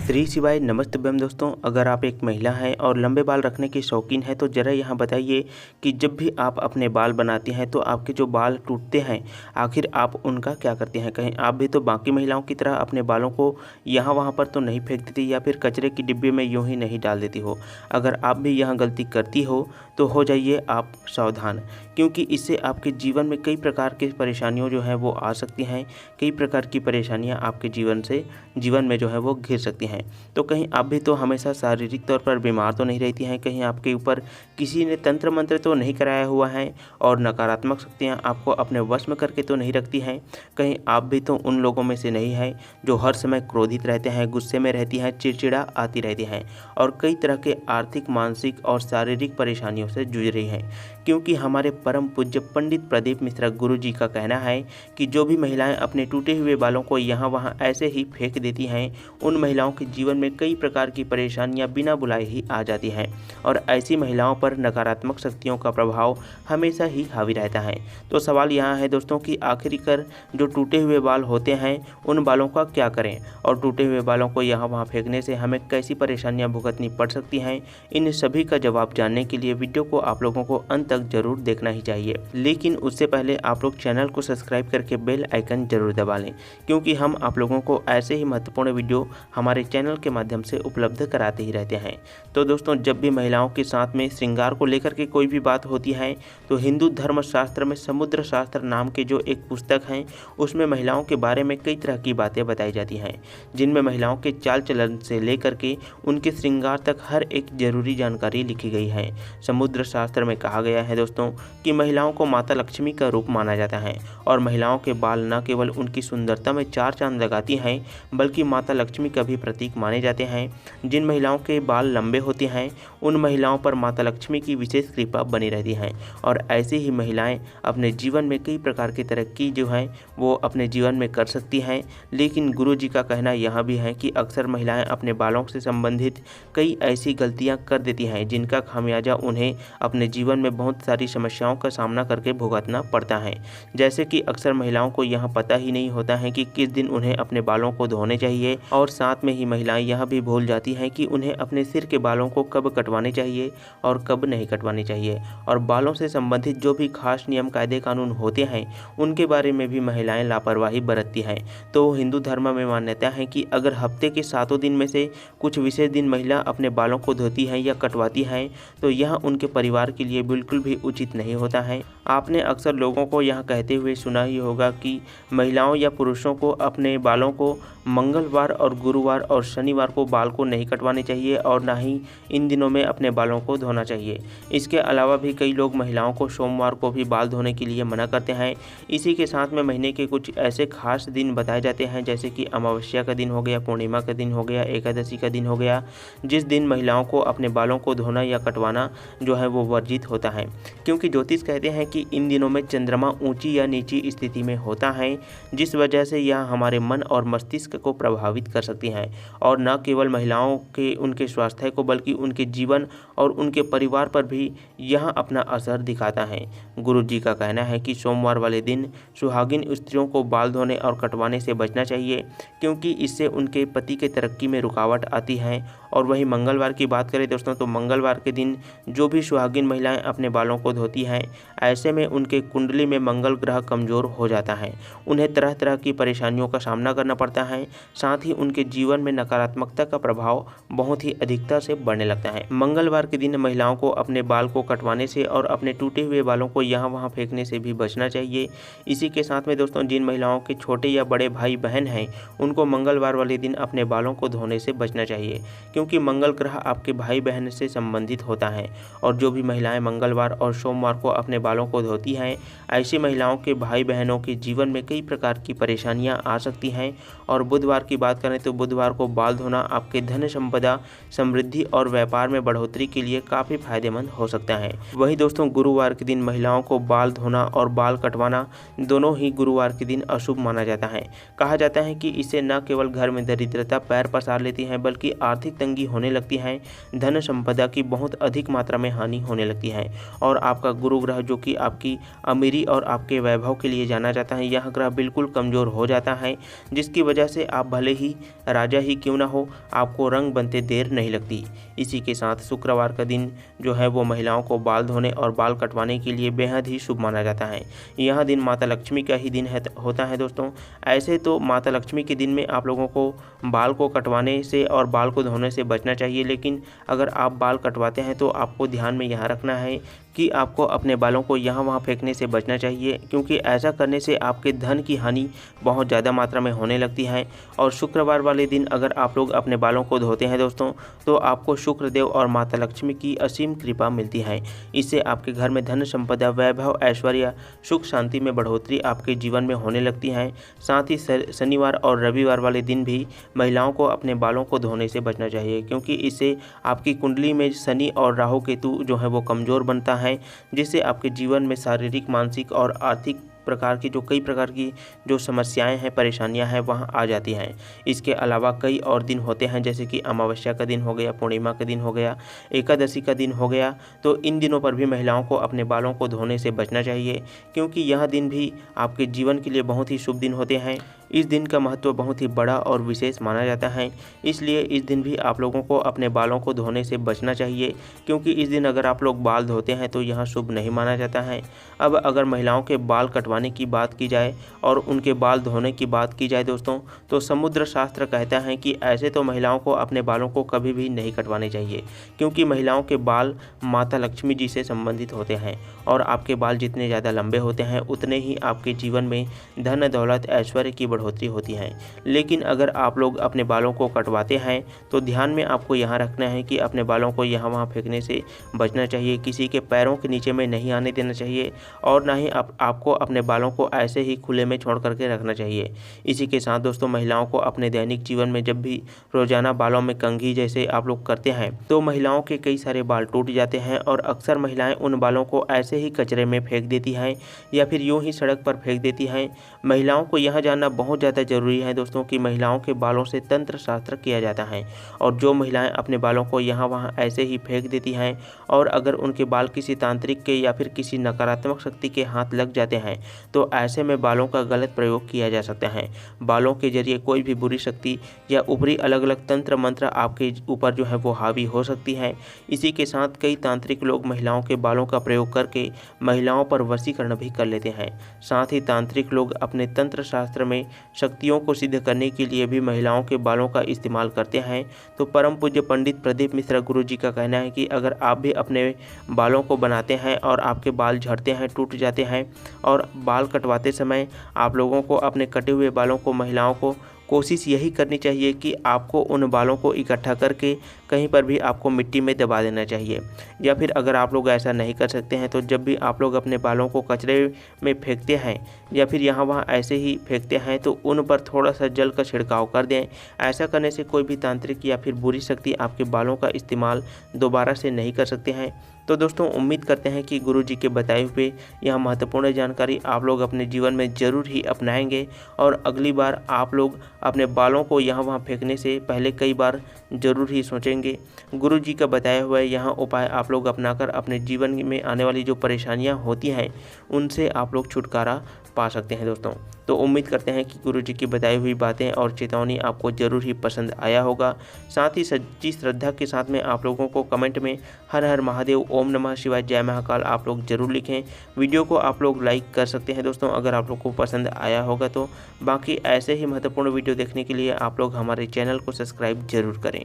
श्री शिवाय नमस्तभ्यम दोस्तों, अगर आप एक महिला हैं और लंबे बाल रखने की शौकीन हैं तो ज़रा यहाँ बताइए कि जब भी आप अपने बाल बनाती हैं तो आपके जो बाल टूटते हैं आखिर आप उनका क्या करती हैं। कहीं आप भी तो बाकी महिलाओं की तरह अपने बालों को यहाँ वहाँ पर तो नहीं फेंक देती या फिर कचरे की डिब्बे में यूँ ही नहीं डाल देती हो। अगर आप भी यह गलती करती हो तो हो जाइए आप सावधान, क्योंकि इससे आपके जीवन में कई प्रकार की परेशानियों जो है वो आ सकती हैं। कई प्रकार की परेशानियाँ आपके जीवन में जो है वो घिर सकती हैं। तो कहीं आप भी तो हमेशा शारीरिक तौर पर बीमार तो नहीं रहती हैं, कहीं आपके ऊपर किसी ने तंत्र मंत्र तो नहीं कराया हुआ है और नकारात्मक शक्तियाँ आपको अपने वश में करके तो नहीं रखती हैं। कहीं आप भी तो उन लोगों में से नहीं है जो हर समय क्रोधित रहते हैं, गुस्से में रहती हैं, चिड़चिड़ा आती रहती हैं और कई तरह के आर्थिक, मानसिक और शारीरिक परेशानियों से जूझ रही हैं। क्योंकि हमारे परम पूज्य पंडित प्रदीप मिश्रा गुरु जी का कहना है कि जो भी महिलाएं अपने टूटे हुए बालों को यहाँ वहाँ ऐसे ही फेंक देती हैं, उन महिलाओं के जीवन में कई प्रकार की परेशानियां बिना बुलाए ही आ जाती हैं और ऐसी महिलाओं पर नकारात्मक शक्तियों का प्रभाव हमेशा ही हावी रहता है। तो सवाल यहाँ है दोस्तों कि आखिरकार जो टूटे हुए बाल होते हैं उन बालों का क्या करें और टूटे हुए बालों को यहाँ वहाँ फेंकने से हमें कैसी परेशानियाँ भुगतनी पड़ सकती हैं। इन सभी का जवाब जानने के लिए वीडियो को आप लोगों को अंत तक जरूर देखना ही चाहिए, लेकिन उससे पहले आप लोग चैनल को सब्सक्राइब करके बेल आइकन जरूर दबा लें, क्योंकि हम आप लोगों को ऐसे ही महत्वपूर्ण वीडियो हमारे चैनल के माध्यम से उपलब्ध कराते ही रहते हैं। तो दोस्तों, जब भी महिलाओं के साथ में श्रृंगार को लेकर के कोई भी बात होती है तो हिंदू धर्मशास्त्र में समुद्र शास्त्र नाम के जो एक पुस्तक हैं उसमें महिलाओं के बारे में कई तरह की बातें बताई जाती हैं, जिनमें महिलाओं के चाल चलन से लेकर के उनके श्रृंगार तक हर एक जरूरी जानकारी लिखी गई है। समुद्र शास्त्र में कहा गया है दोस्तों कि महिलाओं को माता लक्ष्मी का रूप माना जाता है और महिलाओं के बाल न केवल उनकी सुंदरता में चार चांद लगाती हैं बल्कि माता लक्ष्मी का भी प्रतीक माने जाते हैं। जिन महिलाओं के बाल लंबे होते हैं उन महिलाओं पर माता लक्ष्मी की विशेष कृपा बनी रहती है और ऐसी ही महिलाएं अपने जीवन में कई प्रकार की तरक्की जो है वो अपने जीवन में कर सकती हैं। लेकिन गुरु जी का कहना यह भी है कि अक्सर महिलाएं अपने बालों से संबंधित कई ऐसी गलतियां कर देती हैं जिनका खामियाजा उन्हें अपने जीवन में बहुत सारी समस्याओं का सामना करके भुगतना पड़ता है। जैसे कि अक्सर महिलाओं को यह पता ही नहीं होता है कि किस दिन उन्हें अपने बालों को धोने चाहिए और साथ में ही महिलाएं यह भी भूल जाती हैं कि उन्हें अपने सिर के बालों को कब कटवाने चाहिए और कब नहीं कटवाने चाहिए और बालों से संबंधित जो भी खास नियम कायदे कानून होते हैं उनके बारे में भी महिलाएं लापरवाही बरतती हैं। तो हिंदू धर्म में मान्यता है कि अगर हफ्ते के 7 दिन में से कुछ विशेष दिन महिला अपने बालों को धोती है या कटवाती है तो यह उनके परिवार के लिए बिल्कुल भी उचित नहीं होता है। आपने अक्सर लोगों को यह कहते हुए सुना ही होगा कि महिलाओं या पुरुषों को अपने बालों को मंगलवार और गुरुवार और शनिवार को बाल को नहीं कटवाने चाहिए और ना ही इन दिनों में अपने बालों को धोना चाहिए। इसके अलावा भी कई लोग महिलाओं को सोमवार को भी बाल धोने के लिए मना करते हैं। इसी के साथ में महीने के कुछ ऐसे खास दिन बताए जाते हैं जैसे कि अमावस्या का दिन हो गया, पूर्णिमा का दिन हो गया, एकादशी का दिन हो गया, जिस दिन महिलाओं को अपने बालों को धोना या कटवाना जो है वो वर्जित होता है, क्योंकि ज्योतिष कहते हैं कि इन दिनों में चंद्रमा ऊंची या नीची स्थिति में होता है, जिस वजह से यह हमारे मन और मस्तिष्क को प्रभावित कर सकती हैं और न केवल महिलाओं के उनके स्वास्थ्य को बल्कि उनके जीवन और उनके परिवार पर भी यह अपना असर दिखाता है। गुरु जी का कहना है कि सोमवार वाले दिन सुहागिन स्त्रियों को बाल धोने और कटवाने से बचना चाहिए, क्योंकि इससे उनके पति के तरक्की में रुकावट आती है। और वहीं मंगलवार की बात करें दोस्तों तो मंगलवार के दिन जो भी सुहागिन महिलाएं अपने बालों को धोती हैं ऐसे में उनके कुंडली में मंगल ग्रह कमजोर हो जाता है, उन्हें तरह तरह की परेशानियों का सामना करना पड़ता है, साथ ही उनके जीवन में नकारात्मकता का प्रभाव बहुत ही अधिकता से बढ़ने लगता है। मंगलवार के दिन महिलाओं को अपने बाल को कटवाने से और अपने टूटे हुए बालों को यहाँ वहाँ फेंकने से भी बचना चाहिए। इसी के साथ में दोस्तों, जिन महिलाओं के छोटे या बड़े भाई बहन हैं उनको मंगलवार वाले दिन अपने बालों को धोने से बचना चाहिए, क्योंकि मंगल ग्रह आपके भाई बहन से संबंधित होता है और जो भी महिलाएं मंगलवार और सोमवार को अपने बालों को धोती हैं ऐसी महिलाओं के भाई बहनों के जीवन में कई प्रकार की परेशानियां आ सकती हैं। और बुधवार की बात करें तो बुधवार को बाल धोना आपके धन संपदा, समृद्धि और व्यापार में बढ़ोतरी के लिए काफ़ी फायदेमंद हो सकता है। वहीं दोस्तों, गुरुवार के दिन महिलाओं को बाल धोना और बाल कटवाना दोनों ही गुरुवार के दिन अशुभ माना जाता है। कहा जाता है कि इससे न केवल घर में दरिद्रता पैर पसार लेती है बल्कि आर्थिक तंगी होने लगती है, धन संपदा की बहुत अधिक मात्रा में हानि होने लगती है और आपका गुरु ग्रह जो कि आपकी अमीरी और आपके वैभव के लिए जाना जाता है, यह ग्रह बिल्कुल कमज़ोर हो जाता है, जिसकी वजह से आप भले ही राजा ही क्यों ना हो, आपको रंग बनते देर नहीं लगती। इसी के साथ शुक्रवार का दिन जो है वो महिलाओं को बाल धोने और बाल कटवाने के लिए बेहद ही शुभ माना जाता है। यह दिन माता लक्ष्मी का ही दिन होता है दोस्तों। ऐसे तो माता लक्ष्मी के दिन में आप लोगों को बाल को कटवाने से और बाल को धोने से बचना चाहिए, लेकिन अगर आप बाल कटवाते हैं तो आपको ध्यान में यह रखना है कि आपको अपने बालों को यहाँ वहाँ फेंकने से बचना चाहिए, क्योंकि ऐसा करने से आपके धन की हानि बहुत ज़्यादा मात्रा में होने लगती है। और शुक्रवार वाले दिन अगर आप लोग अपने बालों को धोते हैं दोस्तों, तो आपको शुक्रदेव और माता लक्ष्मी की असीम कृपा मिलती है। इससे आपके घर में धन संपदा, वैभव, ऐश्वर्य, सुख शांति में बढ़ोतरी आपके जीवन में होने लगती है। साथ ही शनिवार और रविवार वाले दिन भी महिलाओं को अपने बालों को धोने से बचना चाहिए, क्योंकि इससे आपकी कुंडली में शनि और राहु केतु जो है वो कमज़ोर बनता है, जिससे आपके जीवन में शारीरिक, मानसिक और आर्थिक प्रकार की कई प्रकार की जो समस्याएं हैं, परेशानियां हैं, वहां आ जाती हैं। इसके अलावा कई और दिन होते हैं, जैसे कि अमावस्या का दिन हो गया, पूर्णिमा का दिन हो गया, एकादशी का दिन हो गया। तो इन दिनों पर भी महिलाओं को अपने बालों को धोने से बचना चाहिए, क्योंकि यह दिन भी आपके जीवन के लिए बहुत ही शुभ दिन होते हैं। इस दिन का महत्व बहुत ही बड़ा और विशेष माना जाता है, इसलिए इस दिन भी आप लोगों को अपने बालों को धोने से बचना चाहिए, क्योंकि इस दिन अगर आप लोग बाल धोते हैं तो यह शुभ नहीं माना जाता है। अब अगर महिलाओं के बाल कटवाने की बात की जाए और उनके बाल धोने की बात की जाए दोस्तों, तो समुद्र शास्त्र कहता है कि ऐसे तो महिलाओं को अपने बालों को कभी भी नहीं कटवाने चाहिए, क्योंकि महिलाओं के बाल माता लक्ष्मी जी से संबंधित होते हैं और आपके बाल जितने ज़्यादा लंबे होते हैं उतने ही आपके जीवन में धन दौलत ऐश्वर्य की बढ़ोतरी होती है। लेकिन अगर आप लोग अपने बालों को कटवाते हैं तो ध्यान में आपको यहाँ रखना है कि अपने बालों को यहाँ वहाँ फेंकने से बचना चाहिए, किसी के पैरों के नीचे में नहीं आने देना चाहिए और ना ही आपको अपने बालों को ऐसे ही खुले में छोड़ करके रखना चाहिए। इसी के साथ दोस्तों, महिलाओं को अपने दैनिक जीवन में जब भी रोजाना बालों में कंघी जैसे आप लोग करते हैं तो महिलाओं के कई सारे बाल टूट जाते हैं और अक्सर महिलाएं उन बालों को ऐसे ही कचरे में फेंक देती हैं या फिर यूं ही सड़क पर फेंक देती हैं। महिलाओं को यह जानना बहुत ज़्यादा ज़रूरी है दोस्तों कि महिलाओं के बालों से तंत्र शास्त्र किया जाता है और जो महिलाएं अपने बालों को यहाँ वहाँ ऐसे ही फेंक देती हैं और अगर उनके बाल किसी तांत्रिक के या फिर किसी नकारात्मक शक्ति के हाथ लग जाते हैं तो ऐसे में बालों का गलत प्रयोग किया जा सकता है। बालों के जरिए कोई भी बुरी शक्ति या ऊपरी अलग अलग तंत्र मंत्र आपके ऊपर जो है वो हावी हो सकती है। इसी के साथ कई तांत्रिक लोग महिलाओं के बालों का प्रयोग करके महिलाओं पर वशीकरण भी कर लेते हैं। साथ ही तांत्रिक लोग अपने तंत्र शास्त्र में शक्तियों को सिद्ध करने के लिए भी महिलाओं के बालों का इस्तेमाल करते हैं। तो परम पूज्य पंडित प्रदीप मिश्रा गुरु जी का कहना है कि अगर आप भी अपने बालों को बनाते हैं और आपके बाल झड़ते हैं, टूट जाते हैं और बाल कटवाते समय आप लोगों को अपने कटे हुए बालों को, महिलाओं को कोशिश यही करनी चाहिए कि आपको उन बालों को इकट्ठा करके कहीं पर भी आपको मिट्टी में दबा देना चाहिए। या फिर अगर आप लोग ऐसा नहीं कर सकते हैं तो जब भी आप लोग अपने बालों को कचरे में फेंकते हैं या फिर यहाँ वहाँ ऐसे ही फेंकते हैं तो उन पर थोड़ा सा जल का छिड़काव कर दें। ऐसा करने से कोई भी तांत्रिक या फिर बुरी शक्ति आपके बालों का इस्तेमाल दोबारा से नहीं कर सकते हैं। तो दोस्तों, उम्मीद करते हैं कि गुरु जी के बताए हुए यह महत्वपूर्ण जानकारी आप लोग अपने जीवन में ज़रूर ही अपनाएंगे और अगली बार आप लोग अपने बालों को यहाँ वहाँ फेंकने से पहले कई बार ज़रूर ही सोचेंगे। गुरु जी का बताया हुआ यह उपाय आप लोग अपनाकर अपने जीवन में आने वाली जो परेशानियाँ होती हैं उनसे आप लोग छुटकारा पा सकते हैं दोस्तों। तो उम्मीद करते हैं कि गुरु जी की बताई हुई बातें और चेतावनी आपको ज़रूर ही पसंद आया होगा। साथ ही सच्ची श्रद्धा के साथ में आप लोगों को कमेंट में हर हर महादेव, ओम नमः शिवाय, जय महाकाल आप लोग ज़रूर लिखें। वीडियो को आप लोग लाइक कर सकते हैं दोस्तों अगर आप लोग को पसंद आया होगा तो। बाकी ऐसे ही महत्वपूर्ण वीडियो देखने के लिए आप लोग हमारे चैनल को सब्सक्राइब ज़रूर करें।